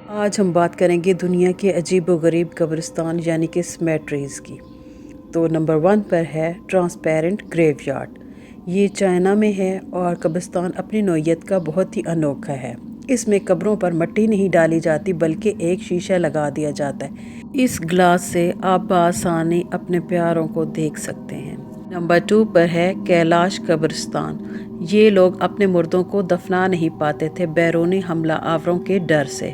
آج ہم بات کریں گے دنیا کے عجیب و غریب قبرستان یعنی کہ سمیٹریز کی۔ تو نمبر 1 پر ہے ٹرانسپیرنٹ گریو یارڈ۔ یہ چائنا میں ہے اور قبرستان اپنی نوعیت کا بہت ہی انوکھا ہے۔ اس میں قبروں پر مٹی نہیں ڈالی جاتی بلکہ ایک شیشہ لگا دیا جاتا ہے۔ اس گلاس سے آپ بآسانی اپنے پیاروں کو دیکھ سکتے ہیں۔ نمبر 2 پر ہے کیلاش قبرستان۔ یہ لوگ اپنے مردوں کو دفنا نہیں پاتے تھے بیرونی حملہ آوروں کے ڈر سے،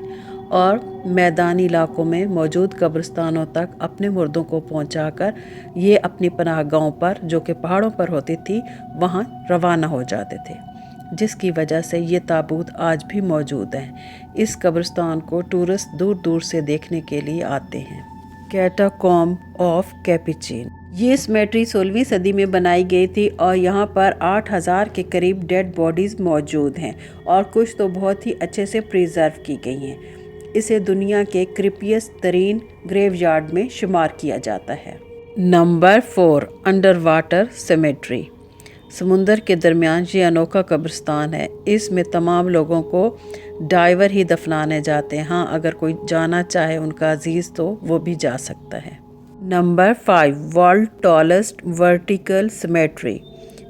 اور میدانی علاقوں میں موجود قبرستانوں تک اپنے مردوں کو پہنچا کر یہ اپنی پناہ گاہوں پر جو کہ پہاڑوں پر ہوتی تھی وہاں روانہ ہو جاتے تھے، جس کی وجہ سے یہ تابوت آج بھی موجود ہیں۔ اس قبرستان کو ٹورسٹ دور دور سے دیکھنے کے لیے آتے ہیں۔ کیٹاکومب آف کیپوچین۔ یہ سمیٹری 16ویں صدی میں بنائی گئی تھی اور یہاں پر 8000 کے قریب ڈیڈ باڈیز موجود ہیں اور کچھ تو بہت ہی اچھے سے پریزرو کی گئی ہیں۔ اسے دنیا کے کریپیسٹ ترین گریو یارڈ میں شمار کیا جاتا ہے۔ Number 4 under water symmetry. سمندر کے درمیان یہ انوکھا قبرستان ہے۔ اس میں تمام لوگوں کو ڈائیور ہی دفنانے جاتے ہیں۔ ہاں، اگر کوئی جانا چاہے ان کا عزیز تو وہ بھی جا سکتا ہے۔ Number 5 world tallest vertical symmetry.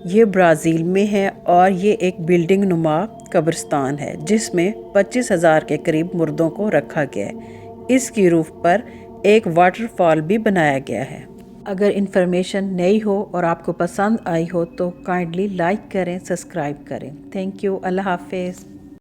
یہ برازیل میں ہے اور یہ ایک بلڈنگ نما قبرستان ہے جس میں 25,000 کے قریب مردوں کو رکھا گیا ہے۔ اس کی روف پر ایک واٹر فال بھی بنایا گیا ہے۔ اگر انفارمیشن نئی ہو اور آپ کو پسند آئی ہو تو کائنڈلی لائک کریں، سبسکرائب کریں۔ تھینک یو، اللہ حافظ۔